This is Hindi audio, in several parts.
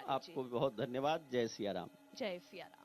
आपको भी बहुत धन्यवाद। जय सिया राम। जय सिया राम।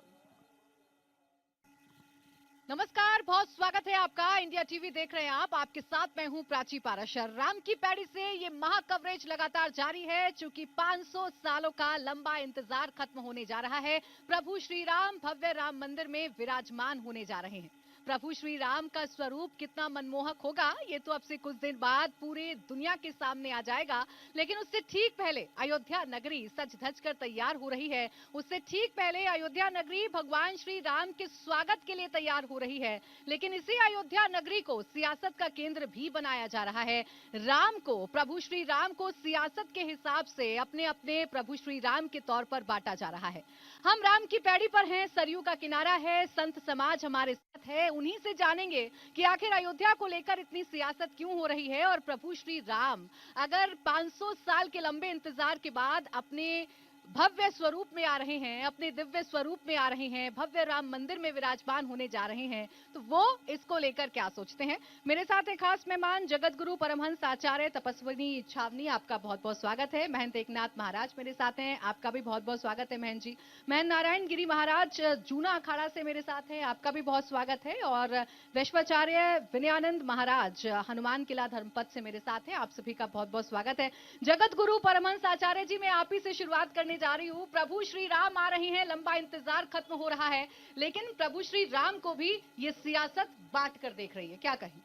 नमस्कार, बहुत स्वागत है आपका। इंडिया टीवी देख रहे हैं आप। आपके साथ मैं हूं प्राची पाराशर। राम की पैड़ी से ये महा कवरेज लगातार जारी है। चूंकि 500 सालों का लंबा इंतजार खत्म होने जा रहा है। प्रभु श्री राम भव्य राम मंदिर में विराजमान होने जा रहे हैं। प्रभु श्री राम का स्वरूप कितना मनमोहक होगा, ये तो अब से कुछ दिन बाद पूरे दुनिया के सामने आ जाएगा। लेकिन उससे ठीक पहले अयोध्या नगरी सज धज कर तैयार हो रही है। उससे ठीक पहले अयोध्या नगरी भगवान श्री राम के स्वागत के लिए तैयार हो रही है। लेकिन इसी अयोध्या नगरी को सियासत का केंद्र भी बनाया जा रहा है। राम को, प्रभु श्री राम को सियासत के हिसाब से अपने अपने प्रभु श्री राम के तौर पर बांटा जा रहा है। हम राम की पैड़ी पर हैं, सरयू का किनारा है, संत समाज हमारे साथ है। उन्हीं से जानेंगे कि आखिर अयोध्या को लेकर इतनी सियासत क्यों हो रही है और प्रभु श्री राम अगर 500 साल के लंबे इंतजार के बाद अपने भव्य स्वरूप में आ रहे हैं, अपने दिव्य स्वरूप में आ रहे हैं, भव्य राम मंदिर में विराजमान होने जा रहे हैं, तो वो इसको लेकर क्या सोचते हैं। मेरे साथ एक खास मेहमान जगत गुरु परमहंस आचार्य तपस्विनी छावनी, आपका बहुत बहुत स्वागत है। महंत एकनाथ महाराज मेरे साथ हैं, आपका भी बहुत बहुत स्वागत है महंत जी। महंत नारायण गिरी महाराज जूना अखाड़ा से मेरे साथ हैं, आपका भी बहुत स्वागत है। और वैश्वाचार्य विनयानंद महाराज हनुमान किला धर्मपथ से मेरे साथ हैं, आप सभी का बहुत बहुत स्वागत है। जगत गुरु परमहंस आचार्य जी, मैं आप ही से शुरुआत करने जा रही हूं। प्रभु श्री राम आ रहे हैं, लंबा इंतजार खत्म हो रहा है, लेकिन प्रभु श्री राम को भी ये सियासत बांट कर देख रही है, क्या कहें।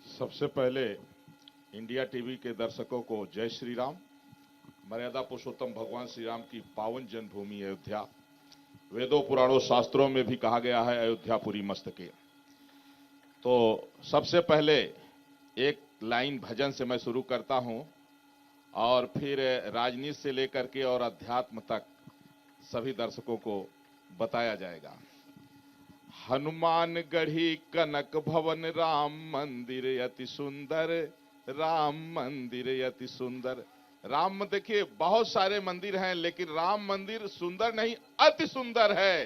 सबसे पहले इंडिया टीवी के दर्शकों को जय श्री राम। मर्यादा पुरुषोत्तम भगवान श्री राम की पावन जन्मभूमि अयोध्या, वेदों पुराणों शास्त्रों में भी कहा गया है अयोध्यापुरी मस्तके। तो सबसे पहले एक लाइन भजन से मैं शुरू करता हूं और फिर राजनीति से लेकर के और अध्यात्म तक सभी दर्शकों को बताया जाएगा। हनुमान गढ़ी कनक भवन राम मंदिर अति सुंदर, राम मंदिर अति सुंदर। राम, देखिए बहुत सारे मंदिर हैं लेकिन राम मंदिर सुंदर नहीं अति सुंदर है।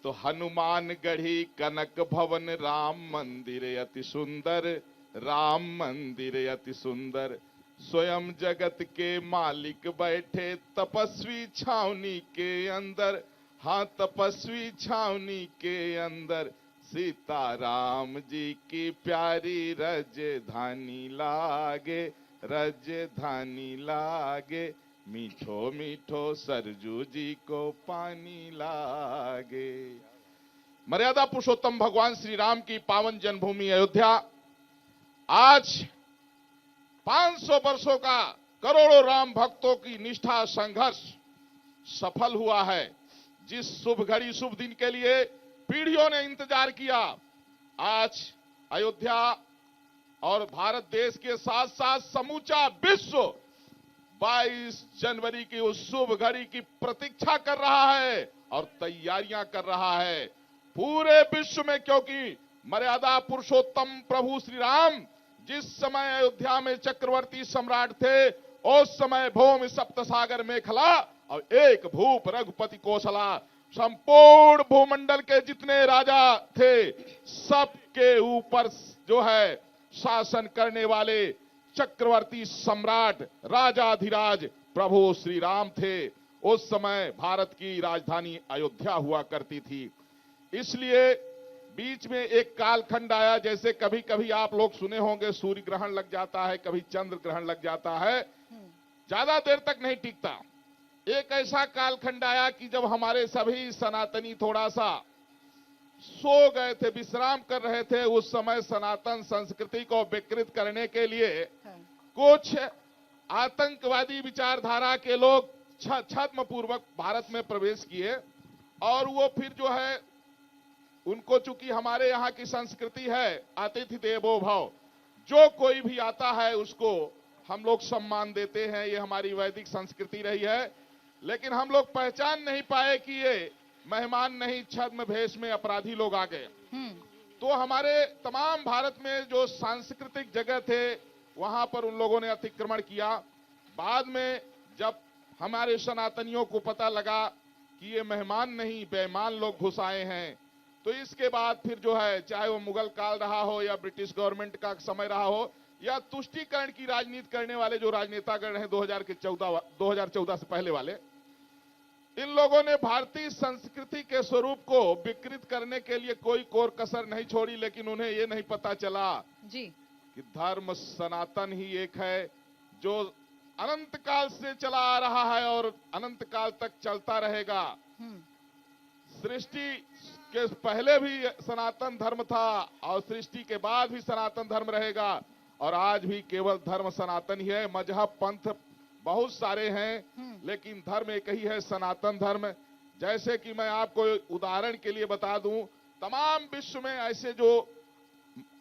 तो हनुमान गढ़ी कनक भवन राम मंदिर अति सुंदर, राम मंदिर अति सुंदर। स्वयं जगत के मालिक बैठे तपस्वी छावनी के अंदर, हाँ तपस्वी छावनी के अंदर। सीता राम जी की प्यारी राजधानी लागे, राजधानी लागे। मीठो मीठो सरजू जी को पानी लागे। मर्यादा पुरुषोत्तम भगवान श्री राम की पावन जन्मभूमि अयोध्या आज 500 वर्षों का करोड़ों राम भक्तों की निष्ठा संघर्ष सफल हुआ है। जिस शुभ घड़ी शुभ दिन के लिए पीढ़ियों ने इंतजार किया, आज अयोध्या और भारत देश के साथ साथ समूचा विश्व 22 जनवरी की उस शुभ घड़ी की प्रतीक्षा कर रहा है और तैयारियां कर रहा है पूरे विश्व में। क्योंकि मर्यादा पुरुषोत्तम प्रभु श्री राम जिस समय अयोध्या में चक्रवर्ती सम्राट थे, उस समय भूमि सप्तसागर मेखला और एक भूप रघुपति कौशला, संपूर्ण भूमंडल के जितने राजा थे सबके ऊपर जो है शासन करने वाले चक्रवर्ती सम्राट राजाधिराज प्रभु श्री राम थे। उस समय भारत की राजधानी अयोध्या हुआ करती थी। इसलिए बीच में एक कालखंड आया, जैसे कभी कभी आप लोग सुने होंगे सूर्य ग्रहण लग जाता है, कभी चंद्र ग्रहण लग जाता है, ज्यादा देर तक नहीं टिकता। एक ऐसा कालखंड आया कि जब हमारे सभी सनातनी थोड़ा सा सो गए थे, विश्राम कर रहे थे। उस समय सनातन संस्कृति को विकृत करने के लिए कुछ आतंकवादी विचारधारा के लोग छद्म पूर्वक भारत में प्रवेश किए और वो फिर जो है उनको, चूंकि हमारे यहाँ की संस्कृति है अतिथि देवो भव, जो कोई भी आता है उसको हम लोग सम्मान देते हैं, ये हमारी वैदिक संस्कृति रही है। लेकिन हम लोग पहचान नहीं पाए कि ये मेहमान नहीं छद्म भेष में अपराधी लोग आ गए। तो हमारे तमाम भारत में जो सांस्कृतिक जगह थे वहां पर उन लोगों ने अतिक्रमण किया। बाद में जब हमारे सनातनियों को पता लगा कि ये मेहमान नहीं बेईमान लोग घुस आए हैं, तो इसके बाद फिर जो है, चाहे वो मुगल काल रहा हो या ब्रिटिश गवर्नमेंट का समय रहा हो या तुष्टीकरण की राजनीति करने वाले जो राजनेतागण हैं 2014 से पहले वाले, इन लोगों ने भारतीय संस्कृति के स्वरूप को विकृत करने के लिए कोई कोर कसर नहीं छोड़ी, लेकिन उन्हें ये नहीं पता चला जी। कि धर्म सनातन ही एक है जो अनंत काल से चला आ रहा है और अनंत काल तक चलता रहेगा। सृष्टि के पहले भी सनातन धर्म था और सृष्टि के बाद भी सनातन धर्म रहेगा, और आज भी केवल धर्म सनातन ही है। मजहब पंथ बहुत सारे हैं, लेकिन धर्म एक ही है, सनातन धर्म। जैसे कि मैं आपको उदाहरण के लिए बता दूं, तमाम विश्व में ऐसे जो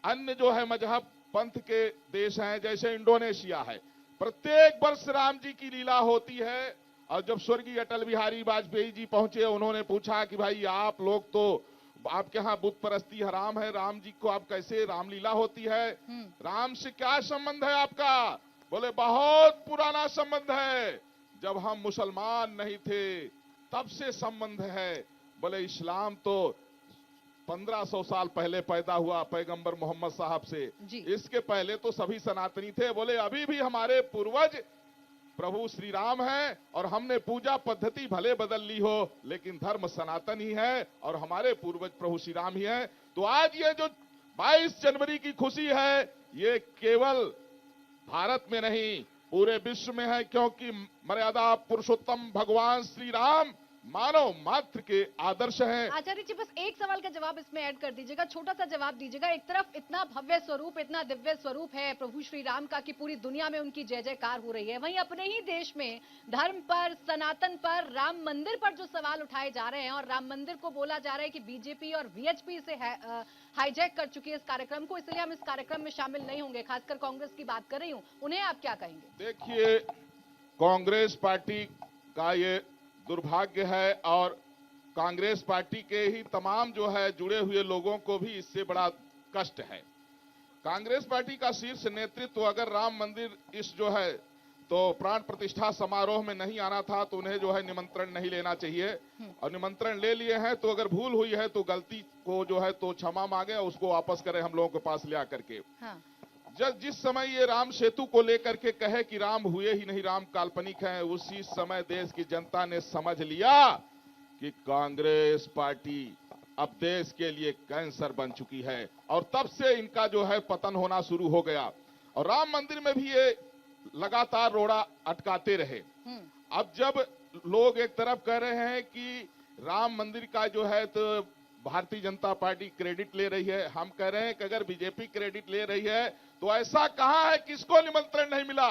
अन्य जो है मजहब पंथ के देश हैं, जैसे इंडोनेशिया है, प्रत्येक वर्ष राम जी की लीला होती है। और जब स्वर्गीय अटल बिहारी वाजपेयी जी पहुंचे, उन्होंने पूछा कि भाई आप लोग तो, आपके यहाँ बुत परस्ती हराम है, राम जी को आप कैसे रामलीला होती है, राम से क्या संबंध है आपका? बोले बहुत पुराना संबंध है, जब हम मुसलमान नहीं थे तब से संबंध है। बोले इस्लाम तो 1500 साल पहले पैदा हुआ पैगंबर मोहम्मद साहब से, इसके पहले तो सभी सनातनी थे। बोले अभी भी हमारे पूर्वज प्रभु श्री राम हैं, और हमने पूजा पद्धति भले बदल ली हो, लेकिन धर्म सनातन ही है और हमारे पूर्वज प्रभु श्री राम ही हैं। तो आज ये जो 22 जनवरी की खुशी है, ये केवल भारत में नहीं पूरे विश्व में है, क्योंकि मर्यादा पुरुषोत्तम भगवान श्री राम मानव मात्र के आदर्श हैं। आचार्य जी, बस एक सवाल का जवाब इसमें ऐड कर दीजिएगा, छोटा सा जवाब दीजिएगा। एक तरफ इतना भव्य स्वरूप, इतना दिव्य स्वरूप है प्रभु श्री राम का कि पूरी दुनिया में उनकी जय जयकार हो रही है, वहीं अपने ही देश में धर्म पर, सनातन पर, राम मंदिर पर जो सवाल उठाए जा रहे हैं, और राम मंदिर को बोला जा रहा है कि बीजेपी और वीएचपी इसे हाईजैक कर चुकी है इस कार्यक्रम को, इसलिए हम इस कार्यक्रम में शामिल नहीं होंगे। खासकर कांग्रेस की बात कर रही हूँ, उन्हें आप क्या कहेंगे? देखिए, कांग्रेस पार्टी का ये दुर्भाग्य है, और कांग्रेस पार्टी के ही तमाम जो है जुड़े हुए लोगों को भी इससे बड़ा कष्ट है। कांग्रेस पार्टी का शीर्ष नेतृत्व अगर राम मंदिर इस जो है तो प्राण प्रतिष्ठा समारोह में नहीं आना था, तो उन्हें जो है निमंत्रण नहीं लेना चाहिए, और निमंत्रण ले लिए हैं तो अगर भूल हुई है तो गलती को जो है तो क्षमा मांगे और उसको वापस करें हम लोगों के पास ले आकर के। जिस समय ये राम सेतु को लेकर के कहे कि राम हुए ही नहीं, राम काल्पनिक है, उसी समय देश की जनता ने समझ लिया कि कांग्रेस पार्टी अब देश के लिए कैंसर बन चुकी है, और तब से इनका जो है पतन होना शुरू हो गया। और राम मंदिर में भी ये लगातार रोड़ा अटकाते रहे। अब जब लोग एक तरफ कह रहे हैं कि राम मंदिर का जो है तो भारतीय जनता पार्टी क्रेडिट ले रही है, हम कह रहे हैं कि अगर बीजेपी क्रेडिट ले रही है तो ऐसा कहां है किसको निमंत्रण नहीं मिला?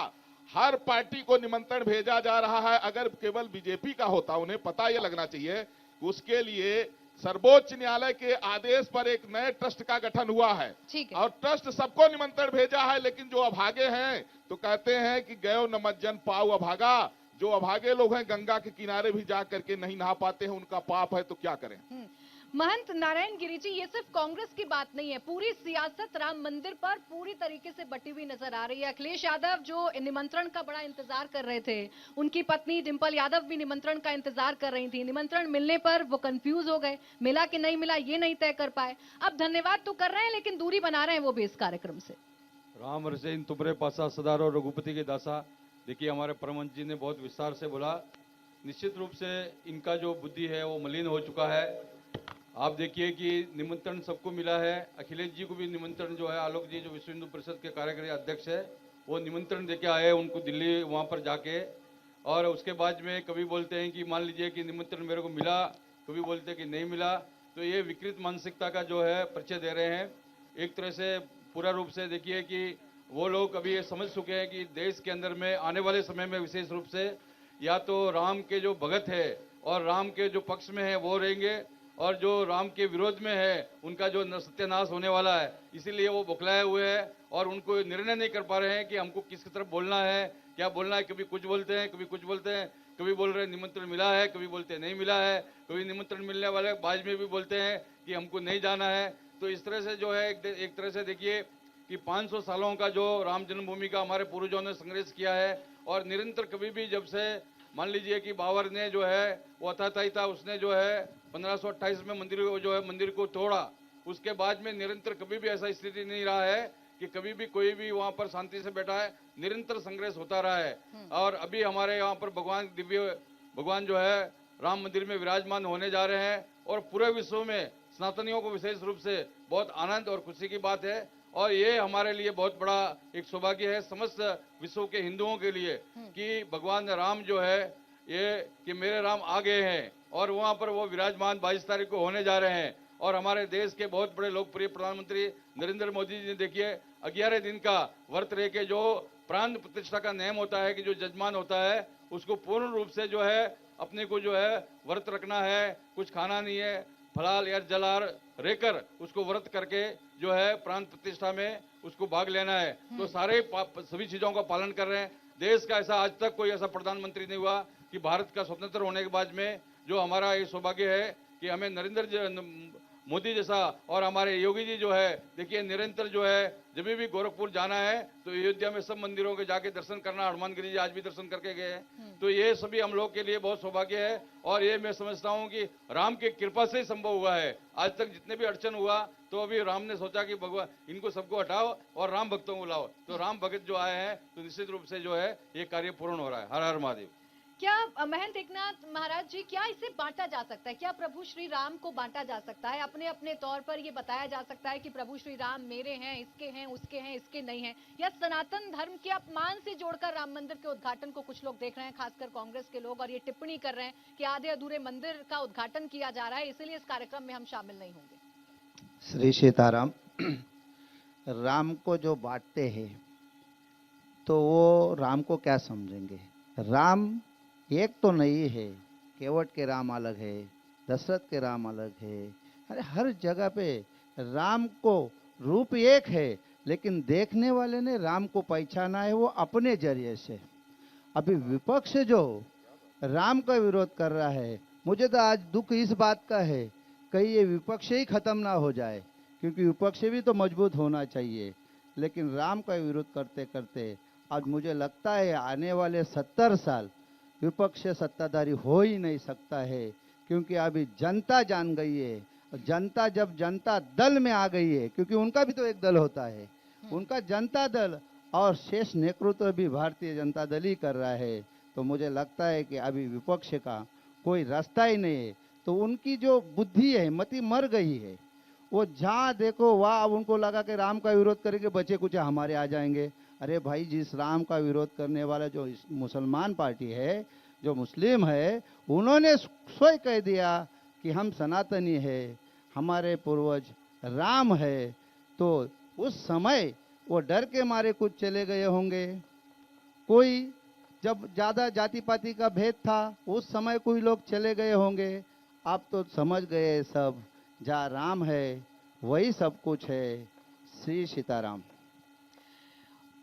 हर पार्टी को निमंत्रण भेजा जा रहा है। अगर केवल बीजेपी का होता, उन्हें पता यह लगना चाहिए कि उसके लिए सर्वोच्च न्यायालय के आदेश पर एक नए ट्रस्ट का गठन हुआ है, और ट्रस्ट सबको निमंत्रण भेजा है, लेकिन जो अभागे हैं तो कहते हैं कि गयो न मज्जन पाऊ अभागा। जो अभागे लोग हैं गंगा के किनारे भी जा करके नहीं नहा पाते हैं, उनका पाप है, तो क्या करें? महंत नारायण गिरि जी, ये सिर्फ कांग्रेस की बात नहीं है, पूरी सियासत राम मंदिर पर पूरी तरीके से बटी हुई नजर आ रही है। अखिलेश यादव जो निमंत्रण का बड़ा इंतजार कर रहे थे, उनकी पत्नी डिंपल यादव भी निमंत्रण का इंतजार कर रही थी। निमंत्रण मिलने पर वो कंफ्यूज हो गए, मिला कि नहीं मिला ये नहीं तय कर पाए। अब धन्यवाद तो कर रहे हैं, लेकिन दूरी बना रहे हैं वो भी इस कार्यक्रम से। राम रसे इन तुमरे पासा सदारो रघुपति के दासा। देखिए, हमारे परमहंस जी ने बहुत विस्तार से बोला। निश्चित रूप से इनका जो बुद्धि है वो मलिन हो चुका है। आप देखिए कि निमंत्रण सबको मिला है, अखिलेश जी को भी निमंत्रण जो है, आलोक जी जो विश्व हिंदू परिषद के कार्यकारी अध्यक्ष है, वो निमंत्रण देके आए उनको दिल्ली वहाँ पर जाके। और उसके बाद में कभी बोलते हैं कि मान लीजिए कि निमंत्रण मेरे को मिला, कभी बोलते हैं कि नहीं मिला। तो ये विकृत मानसिकता का जो है परिचय दे रहे हैं। एक तरह से पूरा रूप से देखिए कि वो लोग अभी ये समझ चुके हैं कि देश के अंदर में आने वाले समय में विशेष रूप से या तो राम के जो भगत है और राम के जो पक्ष में है वो रहेंगे, और जो राम के विरोध में है उनका जो सत्यानाश होने वाला है। इसीलिए वो बौखलाए हुए हैं और उनको निर्णय नहीं कर पा रहे हैं कि हमको किसकी तरफ बोलना है, क्या बोलना है। कभी कुछ बोलते हैं, कभी कुछ बोलते हैं, कभी बोल रहे हैं निमंत्रण मिला है, कभी बोलते हैं नहीं मिला है, कभी निमंत्रण मिलने वाले बाद में भी बोलते हैं कि हमको नहीं जाना है। तो इस तरह से जो है एक तरह से देखिए कि 500 सालों का जो राम जन्मभूमि का हमारे पूर्वजों ने संघर्ष किया है, और निरंतर कभी भी जब से मान लीजिए कि बाबर ने जो है वो अथाताई था, उसने जो है 1528 में मंदिर को तोड़ा। उसके बाद में निरंतर कभी भी ऐसा स्थिति नहीं रहा है कि कभी भी कोई भी वहां पर शांति से बैठा है, निरंतर संघर्ष होता रहा है। और अभी हमारे यहाँ पर भगवान जो है राम मंदिर में विराजमान होने जा रहे हैं और पूरे विश्व में सनातनियों को विशेष रूप से बहुत आनंद और खुशी की बात है। और ये हमारे लिए बहुत बड़ा एक सौभाग्य है समस्त विश्व के हिंदुओं के लिए कि भगवान राम जो है ये कि मेरे राम आ गए हैं और वहां पर वो विराजमान 22 तारीख को होने जा रहे हैं। और हमारे देश के बहुत बड़े लोकप्रिय प्रधानमंत्री नरेंद्र मोदी जी ने देखिए 11 दिन का व्रत रह के जो प्राण प्रतिष्ठा का नियम होता है कि जो जजमान होता है उसको पूर्ण रूप से जो है अपने को जो है व्रत रखना है, कुछ खाना नहीं है, फलाल या जलार रहकर उसको व्रत करके जो है प्राण प्रतिष्ठा में उसको भाग लेना है। तो सारे सभी चीजों का पालन कर रहे हैं। देश का ऐसा आज तक कोई ऐसा प्रधानमंत्री नहीं हुआ कि भारत का स्वतंत्र होने के बाद में जो हमारा ये सौभाग्य है कि हमें नरेंद्र मोदी जैसा और हमारे योगी जी जो है देखिए निरंतर जो है जब भी गोरखपुर जाना है तो अयोध्या में सब मंदिरों के जाके दर्शन करना, हनुमान गिरी जी आज भी दर्शन करके गए हैं। तो ये सभी हम लोग के लिए बहुत सौभाग्य है और ये मैं समझता हूँ कि राम की कृपा से ही संभव हुआ है। आज तक जितने भी अड़चन हुआ तो अभी राम ने सोचा कि भगवान इनको सबको हटाओ और राम भक्तों को लाओ, तो राम भक्त जो आए हैं तो निश्चित रूप से जो है ये कार्य पूर्ण हो रहा है। हर हर महादेव। क्या महंत एकनाथ महाराज जी, क्या इसे बांटा जा सकता है? क्या प्रभु श्री राम को बांटा जा सकता है? अपने अपने तौर पर ये बताया जा सकता है कि प्रभु श्री राम मेरे हैं, इसके हैं, उसके हैं, इसके नहीं हैं? या सनातन धर्म के अपमान से जोड़कर राम मंदिर के उद्घाटन को कुछ लोग देख रहे हैं, खासकर कांग्रेस के लोग, और ये टिप्पणी कर रहे हैं कि आधे अधूरे मंदिर का उद्घाटन किया जा रहा है, इसलिए इस कार्यक्रम में हम शामिल नहीं होंगे। श्री सीताराम। राम को जो बांटते हैं तो वो राम को क्या समझेंगे? राम एक तो नहीं है, केवट के राम अलग है, दशरथ के राम अलग है। अरे हर जगह पे राम को रूप एक है, लेकिन देखने वाले ने राम को पहचाना है वो अपने जरिए से। अभी विपक्ष जो राम का विरोध कर रहा है, मुझे तो आज दुख इस बात का है कहीं ये विपक्ष ही खत्म ना हो जाए, क्योंकि विपक्ष भी तो मजबूत होना चाहिए। लेकिन राम का विरोध करते करते आज मुझे लगता है आने वाले 70 साल विपक्ष सत्ताधारी हो ही नहीं सकता है, क्योंकि अभी जनता जान गई है। जनता जब जनता दल में आ गई है, क्योंकि उनका भी तो एक दल होता है, उनका जनता दल और शेष नेतृत्व भी भारतीय जनता दल ही कर रहा है, तो मुझे लगता है कि अभी विपक्ष का कोई रास्ता ही नहीं है। तो उनकी जो बुद्धि है, मति मर गई है। वो जहाँ देखो वहाँ अब उनको लगा कि राम का विरोध करेंगे बचे कुछ हमारे आ जाएंगे। अरे भाई, जिस राम का विरोध करने वाला जो मुसलमान पार्टी है, जो मुस्लिम है, उन्होंने स्वयं कह दिया कि हम सनातनी है, हमारे पूर्वज राम है। तो उस समय वो डर के मारे कुछ चले गए होंगे। कोई जब ज्यादा जाति पाति का भेद था उस समय कोई लोग चले गए होंगे। आप तो समझ गए सब, जहाँ राम है वही सब कुछ है। श्री सीताराम।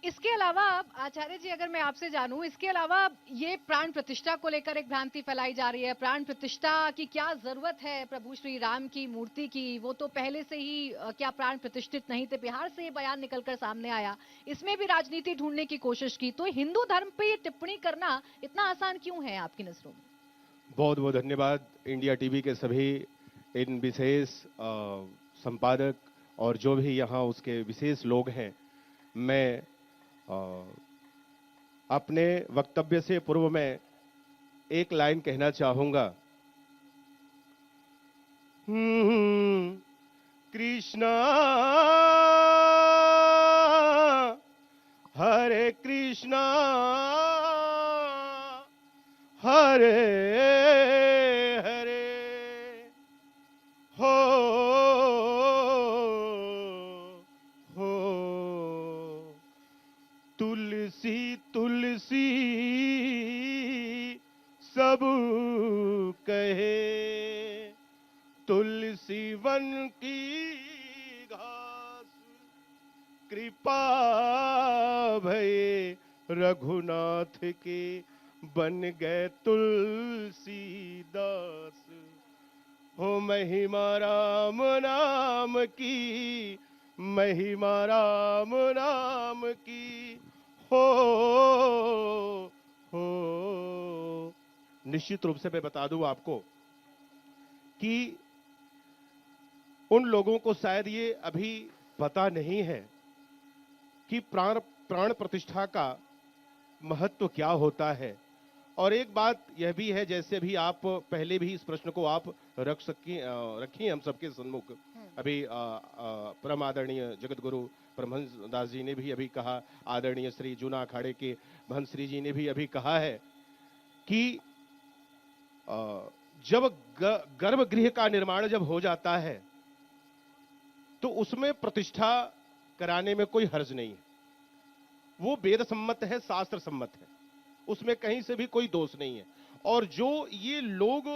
इसके अलावा आचार्य जी, अगर मैं आपसे जानूं, इसके अलावा ये प्राण प्रतिष्ठा को लेकर एक भ्रांति फैलाई जा रही है। प्राण प्रतिष्ठा की क्या जरूरत है प्रभु श्री राम की मूर्ति की? वो तो पहले से ही क्या प्राण प्रतिष्ठित नहीं थे? बिहार से ये बयान निकलकर सामने आया, इसमें भी राजनीति ढूंढने की कोशिश की। तो हिंदू धर्म पे ये टिप्पणी करना इतना आसान क्यों है आपकी नजरों में? बहुत बहुत धन्यवाद इंडिया टीवी के सभी इन विशेष संपादक और जो भी यहाँ उसके विशेष लोग हैं। मैं अपने वक्तव्य से पूर्व में एक लाइन कहना चाहूंगा। कृष्णा हरे कृष्णा हरे हरे हो तुलसी तुलसी सब कहे, तुलसी वन की घास कृपा भये रघुनाथ के बन गए तुलसीदास। हो महिमा राम नाम की, महिमा राम नाम की हो। निश्चित रूप से मैं बता दूं आपको कि उन लोगों को शायद ये अभी पता नहीं है कि प्राण प्रतिष्ठा का महत्व क्या होता है और एक बात यह भी है, जैसे भी आप पहले भी इस प्रश्न को आप रखी हम सबके सन्मुख, अभी परम आदरणीय जगत गुरु परमहंस दास जी ने भी अभी कहा, आदरणीय श्री जूना अखाड़े के महंत श्री जी ने भी अभी कहा है कि जब गर्भगृह का निर्माण जब हो जाता है तो उसमें प्रतिष्ठा कराने में कोई हर्ज नहीं है। वो वेद सम्मत है, शास्त्र सम्मत है, उसमें कहीं से भी कोई दोष नहीं है। और जो ये लोग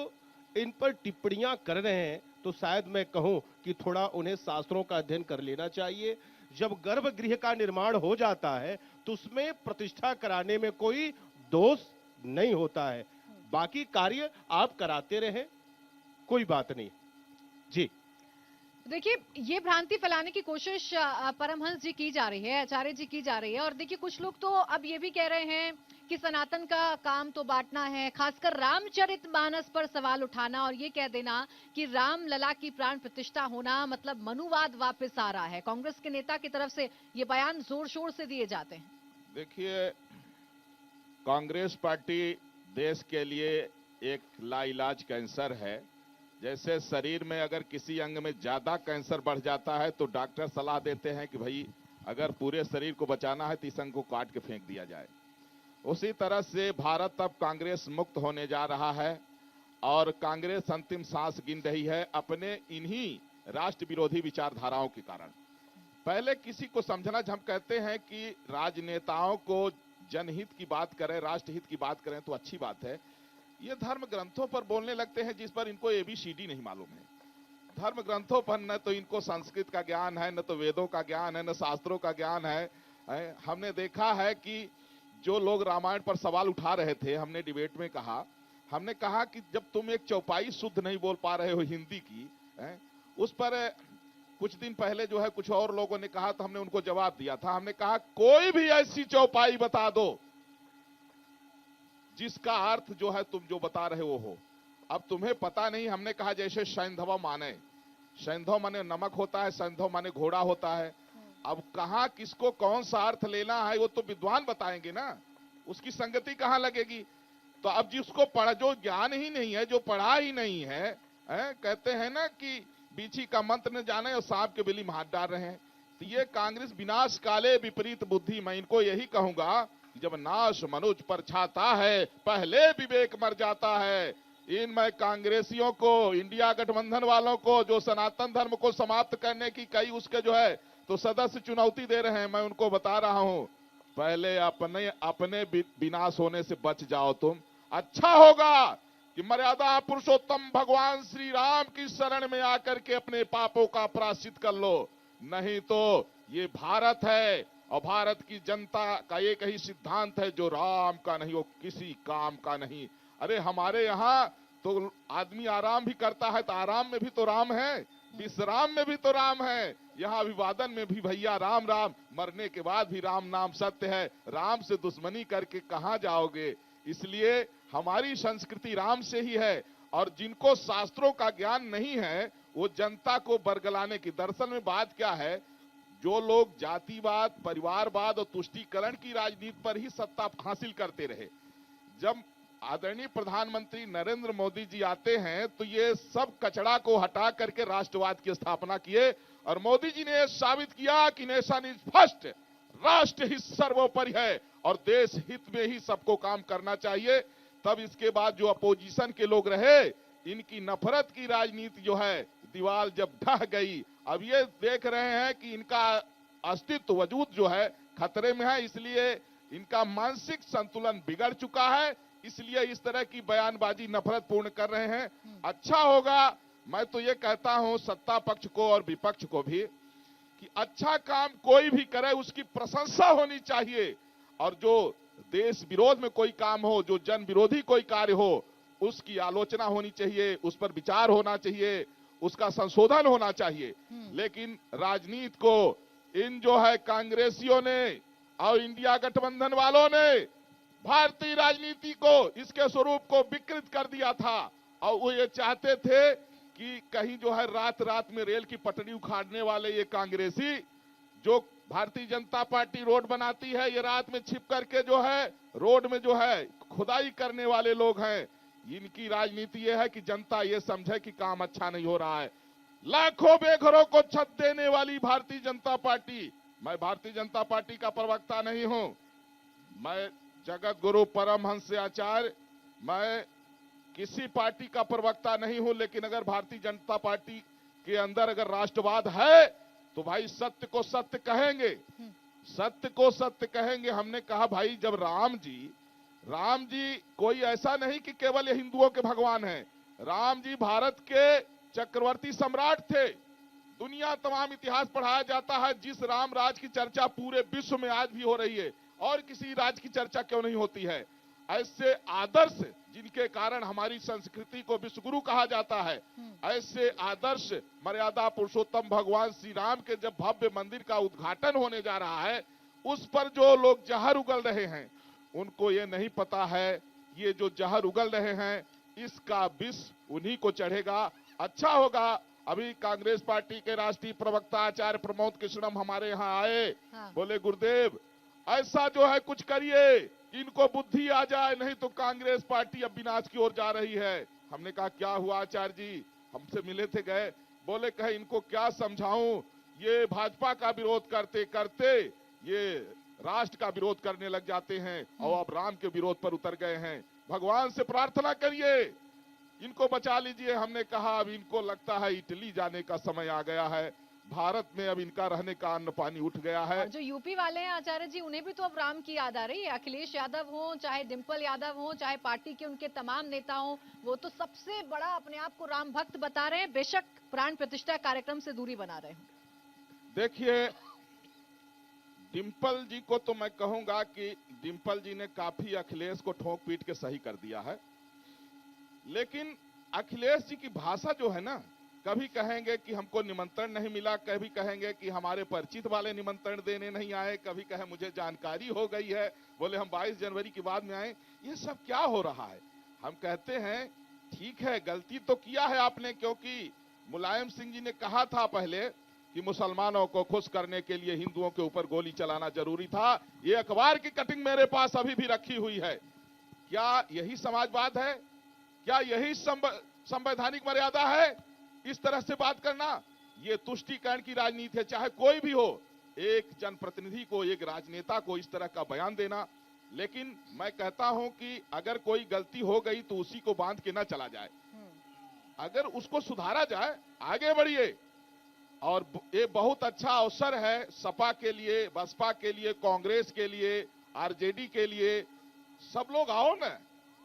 इन पर टिप्पणियां कर रहे हैं, तो शायद मैं कहूं कि थोड़ा उन्हें शास्त्रों का अध्ययन कर लेना चाहिए। जब गर्भगृह का निर्माण हो जाता है तो उसमें प्रतिष्ठा कराने में कोई दोष नहीं होता है, बाकी कार्य आप कराते रहें, कोई बात नहीं जी। देखिए, ये भ्रांति फैलाने की कोशिश परमहंस जी की जा रही है, आचार्य जी की जा रही है। और देखिए, कुछ लोग तो अब ये भी कह रहे हैं कि सनातन का काम तो बांटना है, खासकर रामचरितमानस पर सवाल उठाना और ये कह देना कि राम लला की प्राण प्रतिष्ठा होना मतलब मनुवाद वापस आ रहा है। कांग्रेस के नेता की तरफ से ये बयान जोर शोर से दिए जाते हैं। देखिए, कांग्रेस पार्टी देश के लिए एक लाइलाज कैंसर है। जैसे शरीर में अगर किसी अंग में ज्यादा कैंसर बढ़ जाता है तो डॉक्टर सलाह देते हैं कि भाई अगर पूरे शरीर को बचाना है तो इस अंग को काट के फेंक दिया जाए। उसी तरह से भारत अब कांग्रेस मुक्त होने जा रहा है और कांग्रेस अंतिम सांस गिन रही है अपने इन्हीं राष्ट्र विरोधी विचारधाराओं के कारण। पहले किसी को समझना, हम कहते हैं कि राजनेताओं को जनहित की बात करें, राष्ट्रहित की बात करें तो अच्छी बात है। ये धर्म ग्रंथों पर बोलने लगते हैं जिस पर इनको ABCD नहीं मालूम है। धर्म ग्रंथों पर न तो इनको संस्कृत का ज्ञान है, न तो वेदों का ज्ञान है, न शास्त्रों का ज्ञान है। हमने देखा है कि जो लोग रामायण पर सवाल उठा रहे थे, हमने डिबेट में कहा, हमने कहा कि जब तुम एक चौपाई शुद्ध नहीं बोल पा रहे हो हिंदी की, उस पर कुछ दिन पहले जो है कुछ और लोगों ने कहा तो हमने उनको जवाब दिया था। हमने कहा कोई भी ऐसी चौपाई बता दो जिसका अर्थ जो है तुम जो बता रहे हो। अब तुम्हें पता नहीं, हमने कहा जैसे सैंधव माने, सैंधव माने नमक होता है, सैंधव माने घोड़ा होता है। अब कहां किसको कौन सा अर्थ लेना है वो तो विद्वान बताएंगे ना, उसकी संगति कहां लगेगी। तो अब जिसको पढ़ा, जो ज्ञान ही नहीं है, जो पढ़ा ही नहीं है, कहते हैं ना कि बीछी का मंत्र न जाने और सांप के बिली में हाथ डाल रहे हैं। तो ये कांग्रेस विनाश काले विपरीत बुद्धि, मैं इनको यही कहूंगा जब नाश मनुज पर छाता है पहले विवेक मर जाता है। इन मैं कांग्रेसियों को, इंडिया गठबंधन वालों को जो सनातन धर्म को समाप्त करने की कई उसके जो है तो सदस्य चुनौती दे रहे हैं, मैं उनको बता रहा हूं पहले अपने विनाश होने से बच जाओ तुम। अच्छा होगा कि मर्यादा पुरुषोत्तम भगवान श्री राम की शरण में आकर के अपने पापों का प्रायश्चित कर लो, नहीं तो ये भारत है और भारत की जनता का एक ही सिद्धांत है, जो राम का नहीं वो किसी काम का नहीं। अरे हमारे यहाँ तो आदमी आराम भी करता है तो आराम में भी तो राम है, विश्राम में भी तो राम है, यहाँ अभिवादन में भी भैया राम राम, मरने के बाद भी राम नाम सत्य है। राम से दुश्मनी करके कहाँ जाओगे। इसलिए हमारी संस्कृति राम से ही है और जिनको शास्त्रों का ज्ञान नहीं है वो जनता को बरगलाने की, दरअसल में बात क्या है, जो लोग जातिवाद, परिवारवाद और तुष्टीकरण की राजनीति पर ही सत्ता हासिल करते रहे, जब आदरणीय प्रधानमंत्री नरेंद्र मोदी जी आते हैं तो ये सब कचड़ा को हटा करके राष्ट्रवाद की स्थापना किए और मोदी जी ने साबित किया कि नेशन इज फर्स्ट, राष्ट्र हित सर्वोपरि है और देश हित में ही सबको काम करना चाहिए। तब इसके बाद जो अपोजिशन के लोग रहे, इनकी नफरत की राजनीति जो है दीवार जब ढह गई, अब ये देख रहे हैं कि इनका अस्तित्व वजूद जो है खतरे में है, इसलिए इनका मानसिक संतुलन बिगड़ चुका है, इसलिए इस तरह की बयानबाजी नफरत पूर्ण कर रहे हैं। अच्छा होगा, मैं तो ये कहता हूं सत्ता पक्ष को और विपक्ष को भी कि अच्छा काम कोई भी करे उसकी प्रशंसा होनी चाहिए और जो देश विरोध में कोई काम हो, जो जन विरोधी कोई कार्य हो, उसकी आलोचना होनी चाहिए, उस पर विचार होना चाहिए, उसका संशोधन होना चाहिए। लेकिन राजनीति को इन जो है कांग्रेसियों ने और इंडिया गठबंधन वालों ने भारतीय राजनीति को, इसके स्वरूप को विकृत कर दिया था और वो ये चाहते थे कि कहीं जो है रात रात में रेल की पटरी उखाड़ने वाले ये कांग्रेसी जो भारतीय जनता पार्टी रोड बनाती है, ये रात में छिप करके जो है रोड में जो है खुदाई करने वाले लोग हैं। इनकी राजनीति ये है कि जनता ये समझे कि काम अच्छा नहीं हो रहा है। लाखों बेघरों को छत देने वाली भारतीय जनता पार्टी, मैं भारतीय जनता पार्टी का प्रवक्ता नहीं हूं, मैं जगत गुरु परमहंस आचार्य, मैं किसी पार्टी का प्रवक्ता नहीं हूं, लेकिन अगर भारतीय जनता पार्टी के अंदर अगर राष्ट्रवाद है तो भाई सत्य को सत्य कहेंगे, सत्य को सत्य कहेंगे। हमने कहा भाई जब राम जी कोई ऐसा नहीं कि केवल ये हिंदुओं के भगवान हैं, राम जी भारत के चक्रवर्ती सम्राट थे। दुनिया तमाम इतिहास पढ़ाया जाता है, जिस राम राज की चर्चा पूरे विश्व में आज भी हो रही है और किसी राज्य की चर्चा क्यों नहीं होती है। ऐसे आदर्श जिनके कारण हमारी संस्कृति को विश्वगुरु कहा जाता है, ऐसे आदर्श मर्यादा पुरुषोत्तम भगवान श्री राम के जब भव्य मंदिर का उद्घाटन होने जा रहा है, उस पर जो लोग जहर उगल रहे हैं उनको ये नहीं पता है ये जो जहर उगल रहे हैं इसका विष उन्हीं को चढ़ेगा। अच्छा होगा अभी कांग्रेस पार्टी के राष्ट्रीय प्रवक्ता आचार्य प्रमोद कृष्णम हमारे यहाँ आए, बोले गुरुदेव ऐसा जो है कुछ करिए, इनको बुद्धि आ जाए, नहीं तो कांग्रेस पार्टी अब विनाश की ओर जा रही है। हमने कहा क्या हुआ आचार्य जी, हमसे मिले थे गए, बोले कहे इनको क्या समझाऊं, ये भाजपा का विरोध करते करते ये राष्ट्र का विरोध करने लग जाते हैं और अब राम के विरोध पर उतर गए हैं। भगवान से प्रार्थना करिए इनको बचा लीजिए। हमने कहा अब इनको लगता है इटली जाने का समय आ गया है, भारत में अब इनका रहने का अन्न पानी उठ गया है। और जो यूपी वाले हैं आचार्य जी, उन्हें भी तो अब राम की याद आ रही है। अखिलेश यादव हो, चाहे डिम्पल यादव हो, चाहे पार्टी के उनके तमाम नेता हो, वो तो सबसे बड़ा अपने आप को राम भक्त बता रहे हैं, बेशक प्राण प्रतिष्ठा कार्यक्रम से दूरी बना रहे हैं। देखिए डिम्पल जी को तो मैं कहूंगा कि डिम्पल जी ने काफी अखिलेश को ठोक पीट के सही कर दिया है, लेकिन अखिलेश जी की भाषा जो है ना, कभी कहेंगे कि हमको निमंत्रण नहीं मिला, कभी कहेंगे कि हमारे परिचित वाले निमंत्रण देने नहीं आए, कभी कहे मुझे जानकारी हो गई है, बोले हम 22 जनवरी के बाद में आए। ये सब क्या हो रहा है? हम कहते हैं ठीक है गलती तो किया है आपने, क्योंकि मुलायम सिंह जी ने कहा था पहले कि मुसलमानों को खुश करने के लिए हिंदुओं के ऊपर गोली चलाना जरूरी था। ये अखबार की कटिंग मेरे पास अभी भी रखी हुई है। क्या यही समाजवाद है? क्या यही संवैधानिक मर्यादा है? इस तरह से बात करना ये तुष्टीकरण की राजनीति है। चाहे कोई भी हो, एक जनप्रतिनिधि को, एक राजनेता को इस तरह का बयान देना। लेकिन मैं कहता हूं कि अगर कोई गलती हो गई तो उसी को बांध के ना चला जाए, अगर उसको सुधारा जाए, आगे बढ़िए। और ये बहुत अच्छा अवसर है सपा के लिए, बसपा के लिए, कांग्रेस के लिए, आरजेडी के लिए। सब लोग आओ ना,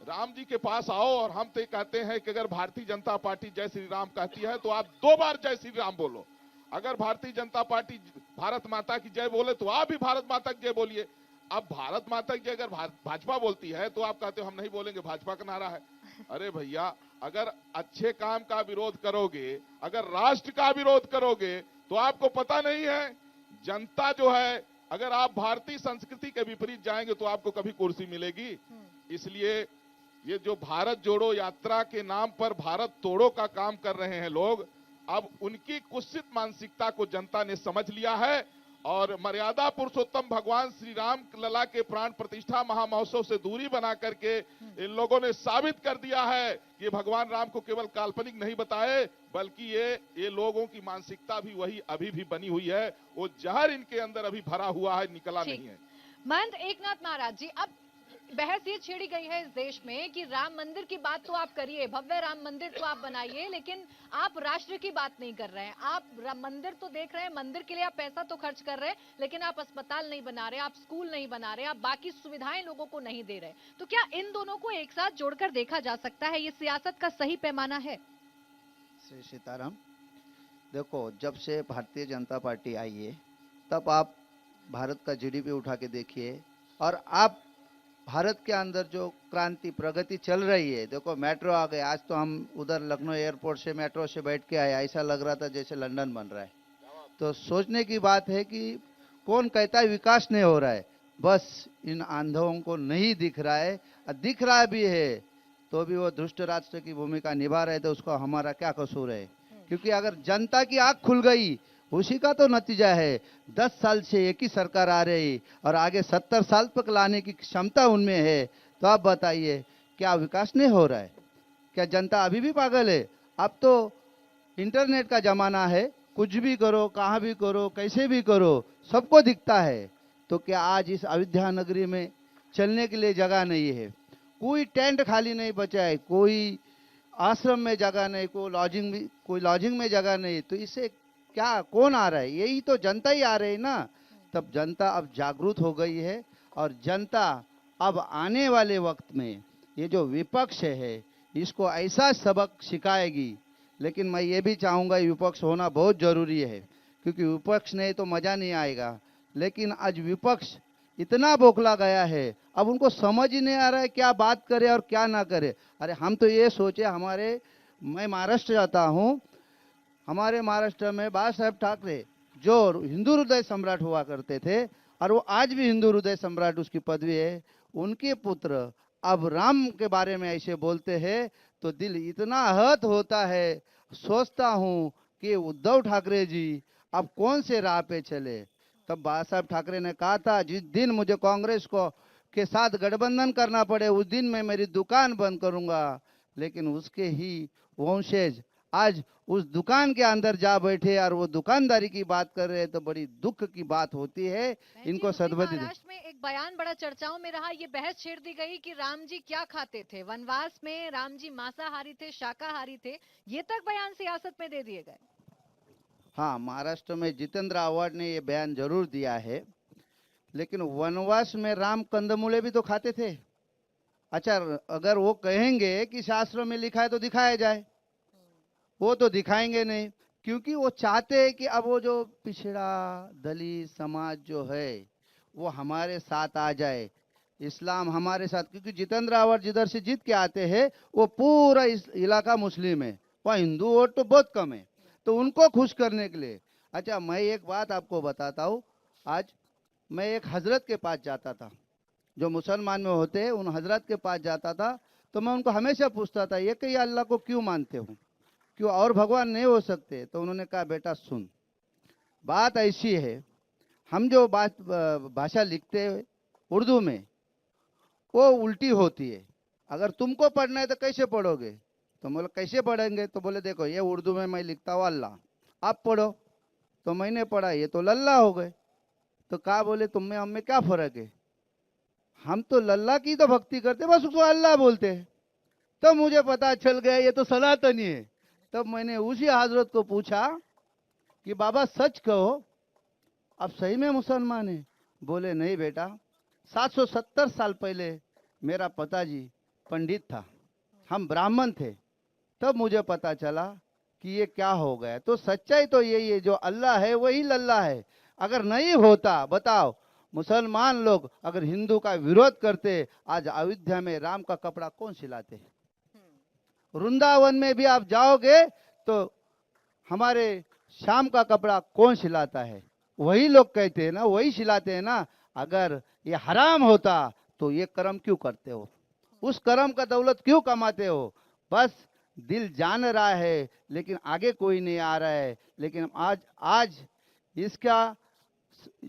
राम जी के पास आओ। और हम तो कहते हैं कि अगर भारतीय जनता पार्टी जय श्री राम कहती है तो आप 2 बार जय श्री राम बोलो। अगर भारतीय जनता पार्टी भारत माता की जय बोले तो आप भी भारत माता की जय बोलिए। अब भारत माता की जय अगर भाजपा बोलती है तो आप कहते हो हम नहीं बोलेंगे, भाजपा का नारा है। अरे भैया, अगर अच्छे काम का विरोध करोगे, अगर राष्ट्र का विरोध करोगे तो आपको पता नहीं है जनता जो है, अगर आप भारतीय संस्कृति के विपरीत जाएंगे तो आपको कभी कुर्सी मिलेगी। इसलिए ये जो भारत जोड़ो यात्रा के नाम पर भारत तोड़ो का काम कर रहे हैं लोग, अब उनकी कुत्सित मानसिकता को जनता ने समझ लिया है और मर्यादा पुरुषोत्तम भगवान श्री राम लला के प्राण प्रतिष्ठा महामहोत्सव से दूरी बना करके इन लोगों ने साबित कर दिया है कि भगवान राम को केवल काल्पनिक नहीं बताए, बल्कि ये लोगों की मानसिकता भी वही अभी भी बनी हुई है। वो जहर इनके अंदर अभी भरा हुआ है, निकला नहीं है। महंत एकनाथ महाराज जी, अब बहस ये छेड़ी गई है इस देश में कि राम मंदिर की बात तो आप करिए, भव्य राम मंदिर तो आप बनाइए, लेकिन आप राष्ट्र की बात नहीं कर रहे हैं। आप मंदिर तो देख रहे हैं, मंदिर के लिए आप पैसा तो खर्च कर रहे हैं, लेकिन आप अस्पताल नहीं बना रहे, आप स्कूल नहीं बना रहे, आप बाकी सुविधाएं लोगों को नहीं दे रहे। तो क्या इन दोनों को एक साथ जोड़कर देखा जा सकता है? ये सियासत का सही पैमाना है? श्री सीताराम, देखो जब से भारतीय जनता पार्टी आई है तब आप भारत का जीडीपी उठा के देखिए और आप भारत के अंदर जो क्रांति प्रगति चल रही है, देखो मेट्रो आ गए। आज तो हम उधर लखनऊ एयरपोर्ट से मेट्रो से बैठ के आए, ऐसा लग रहा था जैसे लंदन बन रहा है। तो सोचने की बात है कि कौन कहता है विकास नहीं हो रहा है, बस इन आंधों को नहीं दिख रहा है। दिख रहा भी है तो भी वो दुष्ट राष्ट्र की भूमिका निभा रहे, तो उसको हमारा क्या कसूर है? क्योंकि अगर जनता की आंख खुल गई, उसी का तो नतीजा है। 10 साल से एक ही सरकार आ रही और आगे 70 साल तक लाने की क्षमता उनमें है। तो आप बताइए क्या विकास नहीं हो रहा है? क्या जनता अभी भी पागल है? अब तो इंटरनेट का जमाना है, कुछ भी करो, कहाँ भी करो, कैसे भी करो, सबको दिखता है। तो क्या आज इस अयोध्या नगरी में चलने के लिए जगह नहीं है? कोई टेंट खाली नहीं बचा है, कोई आश्रम में जगह नहीं, कोई लॉजिंग में जगह नहीं। तो इससे क्या कौन आ रहा है? यही तो जनता ही आ रही है ना। तब जनता अब जागरूक हो गई है और जनता अब आने वाले वक्त में ये जो विपक्ष है इसको ऐसा सबक सिखाएगी। लेकिन मैं ये भी चाहूंगा विपक्ष होना बहुत जरूरी है, क्योंकि विपक्ष नहीं तो मजा नहीं आएगा। लेकिन आज विपक्ष इतना बौखला गया है, अब उनको समझ ही नहीं आ रहा है क्या बात करे और क्या ना करे। अरे हम तो ये सोचे, मैं महाराष्ट्र जाता हूँ, हमारे महाराष्ट्र में बाबा साहेब ठाकरे जो हिंदू हृदय सम्राट हुआ करते थे और वो आज भी हिंदू हृदय सम्राट उसकी पदवी है, उनके पुत्र अब राम के बारे में ऐसे बोलते हैं तो दिल इतना आहत होता है। सोचता हूँ कि उद्धव ठाकरे जी अब कौन से राह पे चले। तब बाबा साहब ठाकरे ने कहा था, जिस दिन मुझे कांग्रेस को के साथ गठबंधन करना पड़े उस दिन मैं मेरी दुकान बंद करूंगा। लेकिन उसके ही वंशज आज उस दुकान के अंदर जा बैठे और वो दुकानदारी की बात कर रहे हैं, तो बड़ी दुख की बात होती है। इनको सद्बुद्धि। महाराष्ट्र में एक बयान बड़ा चर्चाओं में रहा, ये बहस छेड़ दी गई कि राम जी क्या खाते थे वनवास में, राम जी मांसाहारी थे, शाकाहारी थे, ये तक बयान सियासत में दे दिए गए। हाँ, महाराष्ट्र में जितेंद्र आव्हाड ने ये बयान जरूर दिया है, लेकिन वनवास में राम कंदमूले भी तो खाते थे। अच्छा, अगर वो कहेंगे कि शास्त्रों में लिखा है तो दिखाया जाए, वो तो दिखाएंगे नहीं, क्योंकि वो चाहते हैं कि अब वो जो पिछड़ा दलित समाज जो है वो हमारे साथ आ जाए, इस्लाम हमारे साथ। क्योंकि जितेंद्र आव्हाड जिधर से जीत के आते हैं वो पूरा इस इलाका मुस्लिम है, वहाँ हिंदू वोट तो बहुत कम है, तो उनको खुश करने के लिए। अच्छा, मैं एक बात आपको बताता हूँ। आज मैं एक हजरत के पास जाता था, जो मुसलमान में होते हैं उन हजरत के पास जाता था, तो मैं उनको हमेशा पूछता था ये कि अल्लाह को क्यों मानते हो, क्यों और भगवान नहीं हो सकते? तो उन्होंने कहा, बेटा सुन, बात ऐसी है, हम जो भाषा लिखते हैं उर्दू में वो उल्टी होती है। अगर तुमको पढ़ना है तो कैसे पढ़ोगे? तो बोले कैसे पढ़ेंगे? तो बोले देखो, ये उर्दू में मैं लिखता हूँ अल्लाह, आप पढ़ो। तो मैंने पढ़ा, ये तो लल्ला हो गए। तो कहा, बोले तुम में हम में क्या फर्क है? हम तो लल्ला की तो भक्ति करते, बस उसको अल्लाह बोलते हैं। तब मुझे पता चल गया ये तो सनातनी है। तब मैंने उसी हजरत को पूछा कि बाबा सच कहो, आप सही में मुसलमान है? बोले नहीं बेटा, 770 साल पहले मेरा पिताजी पंडित था, हम ब्राह्मण थे। तब मुझे पता चला कि ये क्या हो गया। तो सच्चाई तो यही है, जो अल्लाह है वही लल्ला है। अगर नहीं होता, बताओ, मुसलमान लोग अगर हिंदू का विरोध करते, आज अयोध्या में राम का कपड़ा कौन सिलाते? वृंदावन में भी आप जाओगे तो हमारे शाम का कपड़ा कौन सिलाता है? वही लोग कहते हैं ना, वही सिलाते हैं ना। अगर ये हराम होता तो ये कर्म क्यों करते हो? उस कर्म का दौलत क्यों कमाते हो? बस दिल जान रहा है लेकिन आगे कोई नहीं आ रहा है। लेकिन आज इसका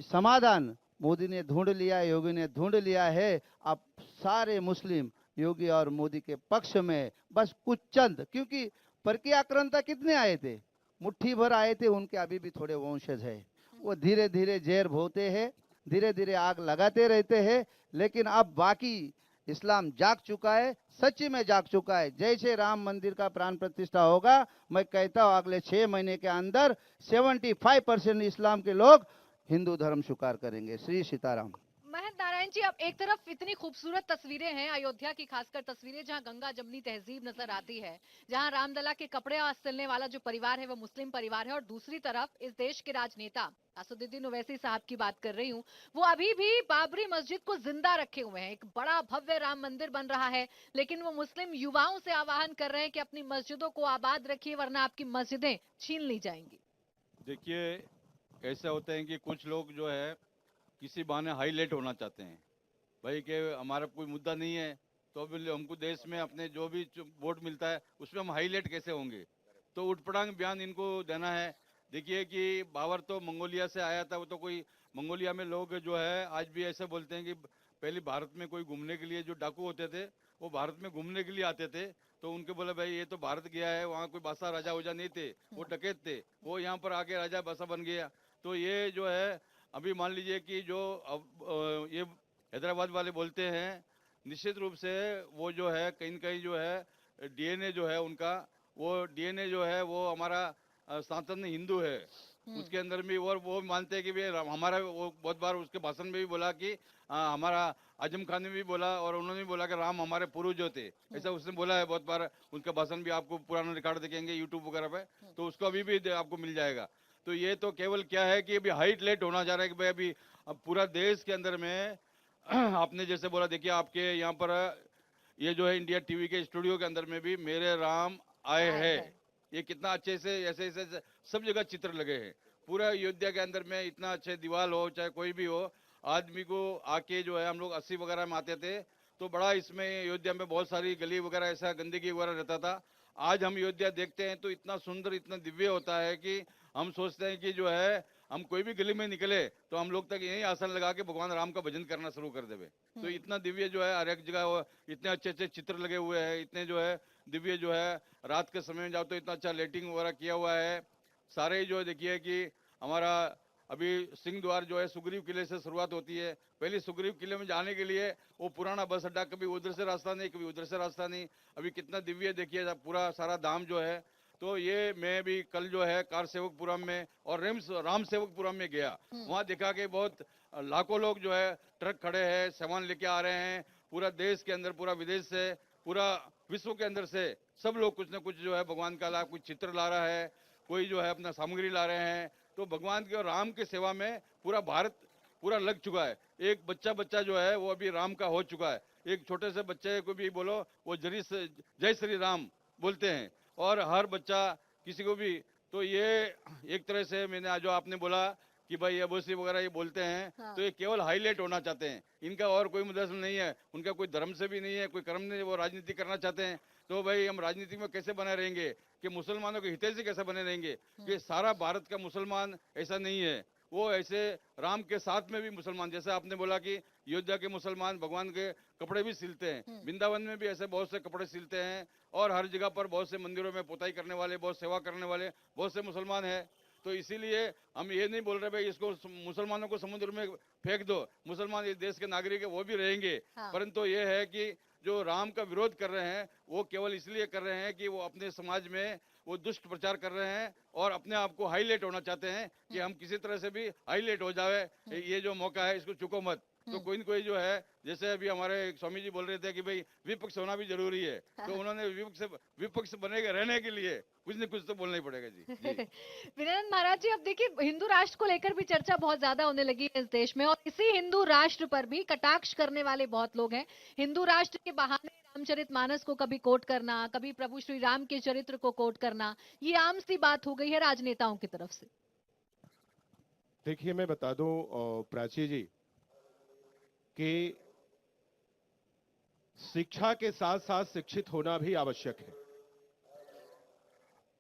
समाधान मोदी ने ढूंढ लिया, योगी ने ढूंढ लिया है। अब सारे मुस्लिम योगी और मोदी के पक्ष में, बस कुछ चंद, क्योंकि परकीय आक्रांता कितने आए थे? मुट्ठी भर आए थे, उनके अभी भी थोड़े वंशज है, वो धीरे धीरे जहर बोते हैं, धीरे धीरे आग लगाते रहते हैं। लेकिन अब बाकी इस्लाम जाग चुका है, सच्ची में जाग चुका है। जैसे राम मंदिर का प्राण प्रतिष्ठा होगा, मैं कहता हूँ अगले 6 महीने के अंदर 75% इस्लाम के लोग हिंदू धर्म स्वीकार करेंगे। श्री सीताराम। महंत नारायण जी, अब एक तरफ इतनी खूबसूरत तस्वीरें हैं अयोध्या की, खासकर तस्वीरें जहां गंगा जमनी तहजीब नजर आती है, जहां रामलला के कपड़े सिलने वाला जो परिवार है वो मुस्लिम परिवार है, और दूसरी तरफ इस देश के राजनेता असदुद्दीन ओवैसी साहब की बात कर रही हूँ, वो अभी भी बाबरी मस्जिद को जिंदा रखे हुए हैं। एक बड़ा भव्य राम मंदिर बन रहा है, लेकिन वो मुस्लिम युवाओं से आह्वान कर रहे हैं कि अपनी मस्जिदों को आबाद रखिए वरना आपकी मस्जिदें छीन ली जाएंगी। देखिए, ऐसा होता है कि कुछ लोग जो है किसी बहाने हाईलाइट होना चाहते हैं, भाई कि हमारा कोई मुद्दा नहीं है तो अभी हमको देश में अपने जो भी वोट मिलता है उसमें हम हाईलाइट कैसे होंगे, तो उठपटांग बयान इनको देना है। देखिए कि बाबर तो मंगोलिया से आया था, वो तो कोई मंगोलिया में लोग जो है आज भी ऐसे बोलते हैं कि पहले भारत में कोई घूमने के लिए जो डाकू होते थे वो भारत में घूमने के लिए आते थे, तो उनके बोले भाई ये तो भारत गया है, वहाँ कोई बादशाह राजा वजा नहीं थे, वो डकैत थे, वो यहाँ पर आके राजा बादशाह बन गया। तो ये जो है अभी मान लीजिए कि जो अब ये हैदराबाद वाले बोलते हैं, निश्चित रूप से वो जो है कहीं न कहीं जो है डीएनए जो है उनका, वो डीएनए जो है वो हमारा सनातन हिंदू है, उसके अंदर भी। और वो मानते हैं कि भाई हमारा, वो बहुत बार उसके भाषण में भी बोला कि हमारा आजम खान ने भी बोला और उन्होंने भी बोला कि राम हमारे पूर्वज थे, ऐसा उसने बोला है बहुत बार। उनका भाषण भी आपको पुराना रिकॉर्ड देखेंगे यूट्यूब वगैरह पे, तो उसको अभी भी आपको मिल जाएगा। तो ये तो केवल क्या है कि अभी हाइट लेट होना जा रहा है कि भाई अभी अब पूरा देश के अंदर में आपने जैसे बोला, देखिए आपके यहाँ पर ये जो है इंडिया टीवी के स्टूडियो के अंदर में भी मेरे राम आए हैं, ये कितना अच्छे से ऐसे ऐसे सब जगह चित्र लगे हैं। पूरा अयोध्या के अंदर में इतना अच्छे दीवार हो चाहे कोई भी हो, आदमी को आके जो है, हम लोग 80 वगैरह में आते थे तो बड़ा इसमें अयोध्या में बहुत सारी गली वगैरह ऐसा गंदगी वगैरह रहता था। आज हम अयोध्या देखते हैं तो इतना सुंदर इतना दिव्य होता है कि हम सोचते हैं कि जो है हम कोई भी गली में निकले तो हम लोग तक यही आसन लगा के भगवान राम का भजन करना शुरू कर देवे। तो इतना दिव्य जो है हर एक जगह इतने अच्छे अच्छे चित्र लगे हुए हैं, इतने जो है दिव्य जो है, रात के समय में जाओ तो इतना अच्छा लाइटिंग वगैरह किया हुआ है। सारे जो है देखिए कि हमारा अभी सिंह द्वार जो है सुग्रीव किले से शुरुआत होती है। पहले सुग्रीव किले में जाने के लिए वो पुराना बस अड्डा, कभी उधर से रास्ता नहीं कभी उधर से रास्ता नहीं, अभी कितना दिव्य देखिए पूरा सारा धाम जो है। तो ये मैं भी कल जो है कार सेवकपुरम में और राम सेवकपुरम में गया, वहाँ देखा कि बहुत लाखों लोग जो है ट्रक खड़े हैं, सामान लेके आ रहे हैं, पूरा देश के अंदर पूरा विदेश से पूरा विश्व के अंदर से सब लोग कुछ न कुछ जो है भगवान का कुछ चित्र ला रहा है, कोई जो है अपना सामग्री ला रहे हैं। तो भगवान की और राम की सेवा में पूरा भारत पूरा लग चुका है। एक बच्चा जो है वो अभी राम का हो चुका है। एक छोटे से बच्चे को भी बोलो वो जय श्री राम बोलते हैं, और हर बच्चा किसी को भी। तो ये एक तरह से मैंने जो आपने बोला कि भाई अबोसी वगैरह ये बोलते हैं, तो ये केवल हाईलाइट होना चाहते हैं, इनका और कोई मुद्दा नहीं है, उनका कोई धर्म से भी नहीं है, कोई कर्म नहीं, वो राजनीति करना चाहते हैं। तो भाई हम राजनीति में कैसे बने रहेंगे कि मुसलमानों के हितैषी कैसे बने रहेंगे कि सारा भारत का मुसलमान ऐसा नहीं है, वो ऐसे राम के साथ में भी मुसलमान, जैसे आपने बोला कि अयोध्या के मुसलमान भगवान के कपड़े भी सिलते हैं, वृंदावन में भी ऐसे बहुत से कपड़े सिलते हैं, और हर जगह पर बहुत से मंदिरों में पोताई करने वाले, बहुत सेवा करने वाले बहुत से मुसलमान हैं। तो इसीलिए हम ये नहीं बोल रहे भाई इसको मुसलमानों को समुद्र में फेंक दो, मुसलमान इस देश के नागरिक है वो भी रहेंगे। परंतु ये है कि जो राम का विरोध कर रहे हैं वो केवल इसलिए कर रहे हैं कि वो अपने समाज में वो दुष्ट प्रचार कर रहे हैं और अपने आप को हाईलाइट होना चाहते हैं कि हम किसी तरह से भी हाईलाइट हो जावे, ये जो मौका है इसको चुको मत। तो कोई न कोई जो है, जैसे अभी हमारे स्वामी जी बोल रहे थे कि भाई विपक्ष होना भी जरूरी है, तो उन्होंने विपक्ष बनेगा रहने के लिए कुछ न कुछ तो बोलना ही पड़ेगा जी। विनयानंद महाराज जी, अब देखिए हिंदू राष्ट्र को लेकर भी चर्चा बहुत ज्यादा होने लगी है इस देश में, और इसी हिंदू राष्ट्र पर भी कटाक्ष करने वाले बहुत लोग हैं। हिंदू राष्ट्र के बहाने रामचरितमानस को कभी कोट करना, कभी प्रभु श्री राम के चरित्र को कोट करना, ये आम सी बात हो गई है राजनेताओं की तरफ से। देखिए मैं बता दूं प्राची जी कि शिक्षा के साथ साथ शिक्षित होना भी आवश्यक है।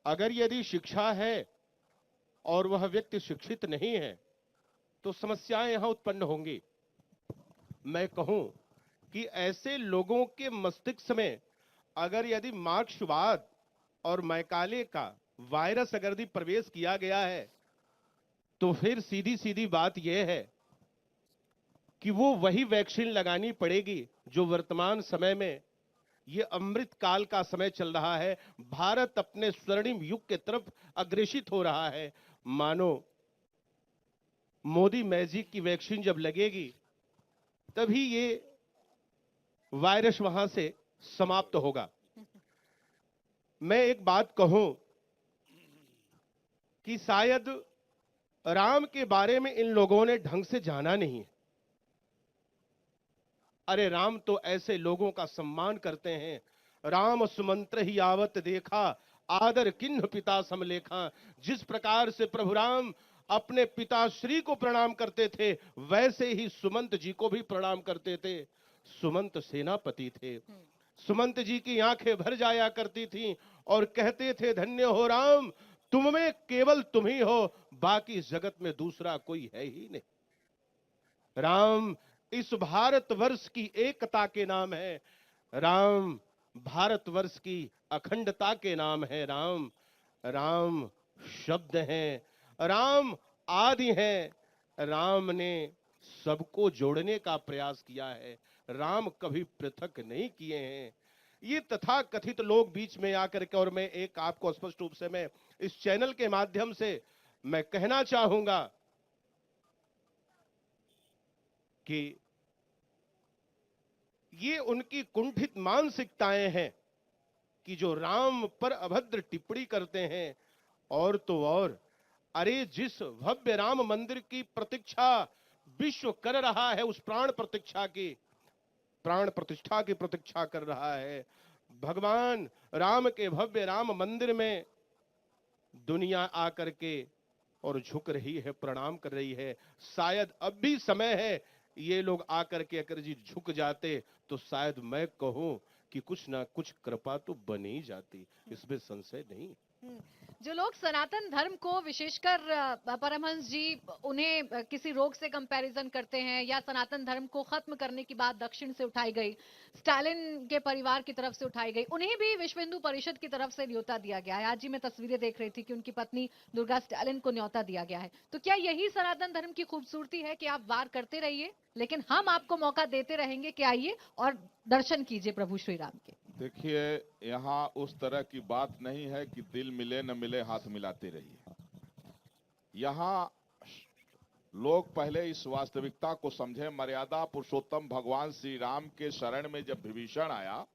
अगर यदि शिक्षा है और वह व्यक्ति शिक्षित नहीं है तो समस्याएं यहां उत्पन्न होंगी। मैं कहूं कि ऐसे लोगों के मस्तिष्क में अगर यदि मार्क्सवाद और मैकाले का वायरस अगर यदि प्रवेश किया गया है तो फिर सीधी सीधी बात यह है कि वो वही वैक्सीन लगानी पड़ेगी जो वर्तमान समय में ये अमृत काल का समय चल रहा है। भारत अपने स्वर्णिम युग के तरफ अग्रेसित हो रहा है। मानो मोदी मैजिक की वैक्सीन जब लगेगी तभी ये वायरस वहां से समाप्त होगा। मैं एक बात कहूं कि शायद राम के बारे में इन लोगों ने ढंग से जाना नहीं है। अरे राम तो ऐसे लोगों का सम्मान करते हैं, राम सुमंत्र ही आवत देखा, आदर किन्ह पिता समलेखा। जिस प्रकार से प्रभु राम अपने पिताश्री को प्रणाम करते थे वैसे ही सुमंत जी को भी प्रणाम करते थे। सुमंत सेनापति थे, सुमंत जी की आंखें भर जाया करती थीं और कहते थे धन्य हो राम, तुम में केवल तुम ही हो, बाकी जगत में दूसरा कोई है ही नहीं। राम इस भारतवर्ष की एकता के नाम है। राम भारतवर्ष की अखंडता के नाम है। राम राम शब्द हैं। राम आदि हैं। राम ने सबको जोड़ने का प्रयास किया है। राम कभी पृथक नहीं किए हैं। ये तथा कथित लोग बीच में आकर के, और मैं एक आपको स्पष्ट रूप से मैं इस चैनल के माध्यम से मैं कहना चाहूंगा कि ये उनकी कुंठित मानसिकताएं हैं कि जो राम पर अभद्र टिप्पणी करते हैं। और तो और, अरे जिस भव्य राम मंदिर की प्रतीक्षा विश्व कर रहा है, उस प्राण प्रतिष्ठा की प्रतीक्षा कर रहा है, भगवान राम के भव्य राम मंदिर में दुनिया आकर के और झुक रही है, प्रणाम कर रही है। शायद अब भी समय है, ये लोग आकर के अगर जी झुक जाते तो शायद मैं कहूं कि कुछ ना कुछ कृपा तो बन ही जाती, इसमें संशय नहीं। जो लोग सनातन धर्म को विशेषकर परमहंस जी उन्हें किसी रोग से कंपैरिजन करते हैं, या सनातन धर्म को खत्म करने की बात दक्षिण से उठाई गई, स्टालिन के परिवार की तरफ से उठाई गई, उन्हें भी विश्व हिंदू परिषद की तरफ से न्योता दिया गया है। आज जी मैं तस्वीरें देख रही थी कि उनकी पत्नी दुर्गा स्टालिन को न्योता दिया गया है। तो क्या यही सनातन धर्म की खूबसूरती है कि आप वार करते रहिए, लेकिन हम आपको मौका देते रहेंगे कि आइए और दर्शन कीजिए प्रभु श्री राम के। देखिए, यहाँ उस तरह की बात नहीं है कि दिल मिले न मिले हाथ मिलाते रहिए। यहाँ लोग पहले इस वास्तविकता को समझे। मर्यादा पुरुषोत्तम भगवान श्री राम के शरण में जब विभीषण आया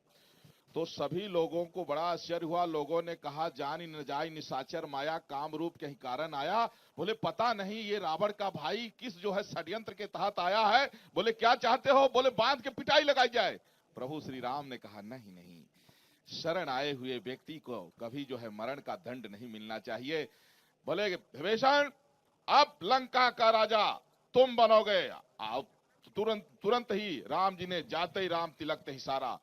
तो सभी लोगों को बड़ा आश्चर्य हुआ। लोगों ने कहा, जान न जाय निशाचर माया, काम रूप के ही कारण आया। बोले पता नहीं ये रावण का भाई किस जो है षड्यंत्र के तहत आया है। बोले क्या चाहते हो? बोले बांध के पिटाई लगाई जाए। प्रभु श्री राम ने कहा, नहीं नहीं, शरण आए हुए व्यक्ति को कभी जो है मरण का दंड नहीं मिलना चाहिए। बोले विभीषण, अब लंका का राजा तुम बनोगे। तुरंत ही राम जी ने जाते ही राम तिलकते ही सारा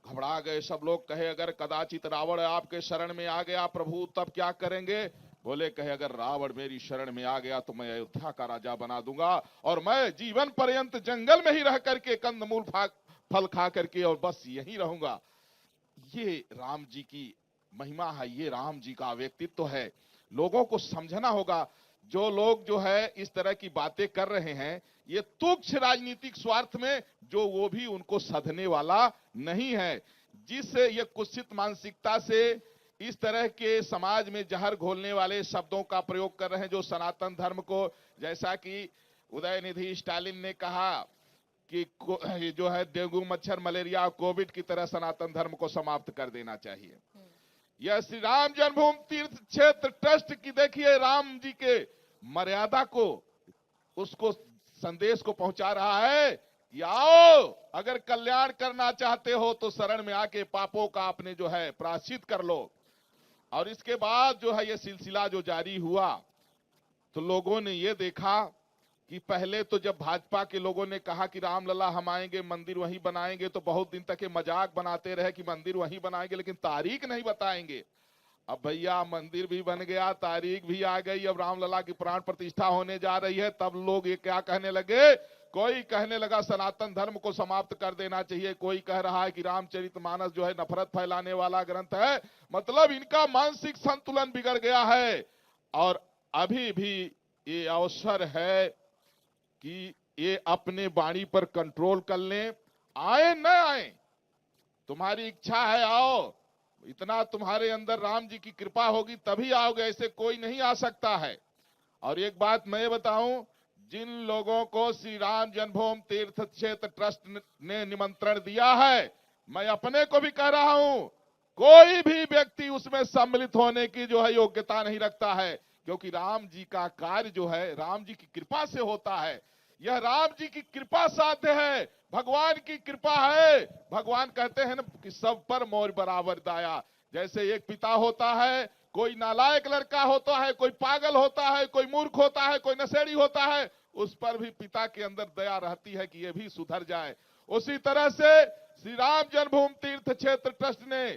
घबरा गए सब लोग। कहे, अगर कदाचित रावण आपके शरण में आ गया प्रभु तब क्या करेंगे? बोले, कहे अगर रावण मेरी शरण में आ गया तो मैं अयोध्या का राजा बना दूंगा, और मैं जीवन पर्यंत जंगल में ही रह करके कंदमूल फल खा करके और बस यहीं रहूंगा। ये राम जी की महिमा है, ये राम जी का व्यक्तित्व है। लोगों को समझना होगा। जो लोग जो है इस तरह की बातें कर रहे हैं, ये तुच्छ राजनीतिक स्वार्थ में, जो वो भी उनको सधने वाला नहीं है। जिस ये कुत्सित मानसिकता से इस तरह के समाज में जहर घोलने वाले शब्दों का प्रयोग कर रहे हैं, जो सनातन धर्म को, जैसा कि उदयनिधि स्टालिन ने कहा कि जो है डेंगू, मच्छर, मलेरिया, कोविड की तरह सनातन धर्म को समाप्त कर देना चाहिए। यह श्री राम जन्मभूमि तीर्थ क्षेत्र ट्रस्ट की देखिए राम जी के मर्यादा को, उसको संदेश को पहुंचा रहा है कि आओ, अगर कल्याण करना चाहते हो तो शरण में आके पापों का आपने जो है प्रायश्चित कर लो। और इसके बाद जो है ये सिलसिला जो जारी हुआ तो लोगों ने ये देखा कि पहले तो जब भाजपा के लोगों ने कहा कि रामलला हम आएंगे, मंदिर वहीं बनाएंगे, तो बहुत दिन तक ये मजाक बनाते रहे कि मंदिर वहीं बनाएंगे लेकिन तारीख नहीं बताएंगे। अब भैया मंदिर भी बन गया, तारीख भी आ गई, अब रामलला की प्राण प्रतिष्ठा होने जा रही है। तब लोग ये क्या कहने लगे? कोई कहने लगा सनातन धर्म को समाप्त कर देना चाहिए, कोई कह रहा है कि रामचरितमानस जो है नफरत फैलाने वाला ग्रंथ है। मतलब इनका मानसिक संतुलन बिगड़ गया है। और अभी भी ये अवसर है कि ये अपने वाणी पर कंट्रोल कर लें। आए न आए, तुम्हारी इच्छा है आओ, इतना तुम्हारे अंदर राम जी की कृपा होगी तभी आओगे, ऐसे कोई नहीं आ सकता है। और एक बात मैं बताऊं, जिन लोगों को श्री राम जन्मभूमि तीर्थ क्षेत्र ट्रस्ट ने निमंत्रण दिया है, मैं अपने को भी कह रहा हूं, कोई भी व्यक्ति उसमें सम्मिलित होने की जो है योग्यता नहीं रखता है, क्योंकि राम जी का कार्य जो है राम जी की कृपा से होता है। यह राम जी की कृपा साध्य है, भगवान की कृपा है। भगवान कहते हैं ना कि सब पर मोर बराबर दाया। जैसे एक पिता होता है, कोई नालायक लड़का होता है, कोई पागल होता है, कोई मूर्ख होता है, कोई नशेड़ी होता है, उस पर भी पिता के अंदर दया रहती है कि ये भी सुधर जाए। उसी तरह से श्री राम जन्मभूमि तीर्थ क्षेत्र ट्रस्ट ने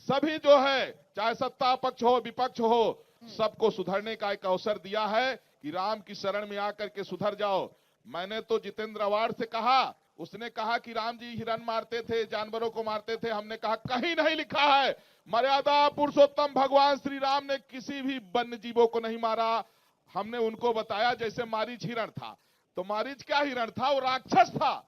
सभी जो है, चाहे सत्ता पक्ष हो विपक्ष हो, सबको सुधरने का एक अवसर दिया है कि राम की शरण में आकर के सुधर जाओ। मैंने तो जितेंद्र अवार्ड से कहा, उसने कहा कि राम जी हिरन मारते थे, जानवरों को मारते थे। हमने कहा कहीं नहीं लिखा है, मर्यादा पुरुषोत्तम भगवान श्री राम ने किसी भी वन्य जीवों को नहीं मारा। हमने उनको बताया जैसे मारीच हिरण था, तो मारीच क्या हिरण था? वो राक्षस था।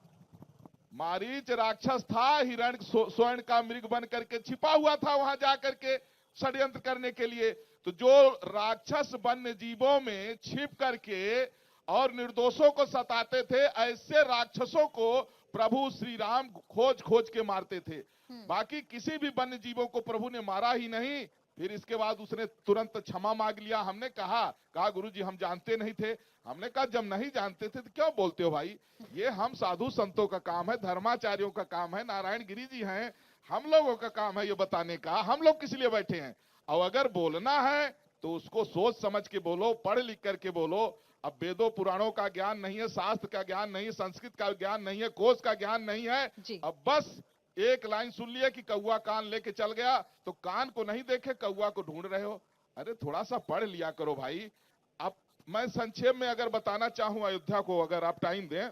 मारीच राक्षस था, हिरण स्वर्ण का मृग बन करके छिपा हुआ था वहां जाकर के षड्यंत्र करने के लिए। तो जो राक्षस वन्य जीवों में छिप करके और निर्दोषों को सताते थे, ऐसे राक्षसों को प्रभु श्री राम खोज खोज के मारते थे। बाकी किसी भी वन्य जीवों को प्रभु ने मारा ही नहीं। फिर इसके बाद उसने तुरंत क्षमा मांग लिया। हमने कहा गुरुजी हम जानते नहीं थे। हमने कहा जब नहीं जानते थे तो क्यों बोलते हो भाई? ये हम साधु संतों का काम है, धर्माचार्यों का काम है, नारायण गिरी जी हैं, हम लोगों का काम है ये बताने का। हम लोग किस लिए बैठे हैं? और अगर बोलना है तो उसको सोच समझ के बोलो, पढ़ लिख करके बोलो। अब वेदों पुराणों का ज्ञान नहीं है, शास्त्र का ज्ञान नहीं है, संस्कृत का ज्ञान नहीं है, कोश का ज्ञान नहीं है। अब बस एक लाइन सुन लिया कि कौआ कान लेके चल गया, तो कान को नहीं देखे कौआ को ढूंढ रहे हो। अरे थोड़ा सा पढ़ लिया करो भाई। अब मैं संक्षेप में अगर बताना चाहूं अयोध्या को, अगर आप टाइम दें।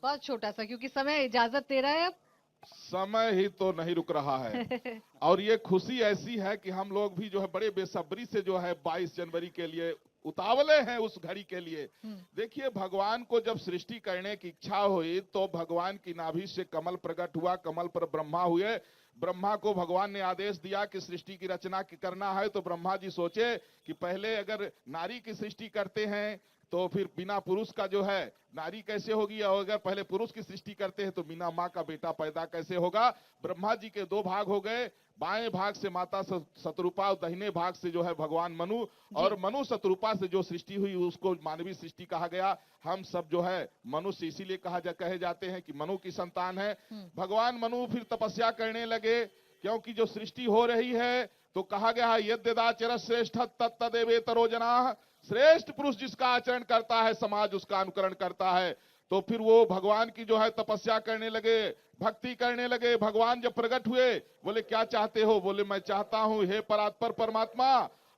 बहुत छोटा सा, क्योंकि समय इजाजत दे रहा है। अब समय ही तो नहीं रुक रहा है। और ये खुशी ऐसी है कि हम लोग भी जो है बड़े बेसब्री से जो है 22 जनवरी के लिए उतावले हैं, उस घड़ी के लिए। देखिए भगवान को जब सृष्टि करने की इच्छा हुई तो भगवान की नाभि से कमल प्रकट हुआ, कमल पर ब्रह्मा हुए। ब्रह्मा को भगवान ने आदेश दिया कि सृष्टि की रचना करना है, तो ब्रह्मा जी सोचे कि पहले अगर नारी की सृष्टि करते हैं तो फिर बिना पुरुष का जो है नारी कैसे होगी, और अगर पहले पुरुष की सृष्टि करते हैं तो बिना माँ का बेटा पैदा कैसे होगा। ब्रह्मा जी के दो भाग हो गए, बाएं भाग से माता शतरूपा और दाहिने भाग से जो है भगवान मनु, और मनु शतरूपा से जो सृष्टि हुई उसको मानवीय सृष्टि कहा गया। हम सब जो है मनुष्य इसीलिए कहे जाते हैं कि मनु की संतान है। भगवान मनु फिर तपस्या करने लगे, क्योंकि जो सृष्टि हो रही है तो कहा गया है यद्यदाचर श्रेष्ठ तत्तदेवेतरो जनाः, श्रेष्ठ पुरुष जिसका आचरण करता है समाज उसका अनुकरण करता है। तो फिर वो भगवान की जो है तपस्या करने लगे, भक्ति करने लगे। भगवान जब प्रकट हुए बोले क्या चाहते हो? बोले मैं चाहता हूं हे परात्पर परमात्मा,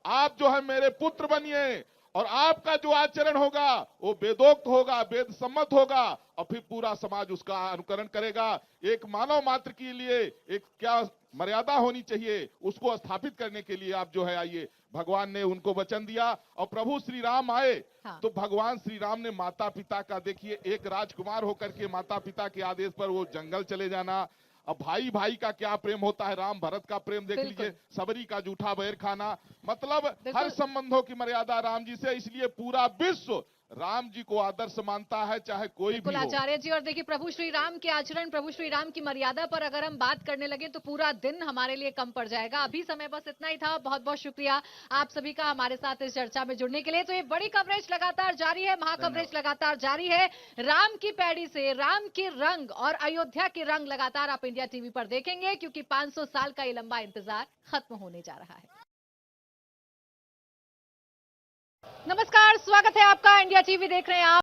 आप जो है मेरे पुत्र बनिए, और आपका जो आचरण होगा वो वेदोक्त होगा, वेद सम्मत होगा, और फिर पूरा समाज उसका अनुकरण करेगा। एक मानव मात्र के लिए एक क्या मर्यादा होनी चाहिए उसको स्थापित करने के लिए आप जो है आइए। भगवान ने उनको वचन दिया और प्रभु श्री राम आए। तो भगवान श्री राम ने माता पिता का, देखिए एक राजकुमार होकर के माता पिता के आदेश पर वो जंगल चले जाना। अब भाई भाई का क्या प्रेम होता है, राम भरत का प्रेम देख लीजिए, सबरी का जूठा बैर खाना, मतलब हर संबंधों की मर्यादा राम जी से। इसलिए पूरा विश्व राम जी को आदर्श मानता है, चाहे कोई भी हो। आचार्य जी, और देखिए प्रभु श्री राम के आचरण, प्रभु श्री राम की मर्यादा पर अगर हम बात करने लगे तो पूरा दिन हमारे लिए कम पड़ जाएगा। अभी समय बस इतना ही था। बहुत बहुत शुक्रिया आप सभी का हमारे साथ इस चर्चा में जुड़ने के लिए। तो ये बड़ी कवरेज लगातार जारी है, महाकवरेज लगातार जारी है। राम की पैड़ी से राम के रंग और अयोध्या के रंग लगातार आप इंडिया टीवी पर देखेंगे, क्योंकि 500 साल का ये लंबा इंतजार खत्म होने जा रहा है। नमस्कार, स्वागत है आपका। इंडिया टीवी देख रहे हैं आप।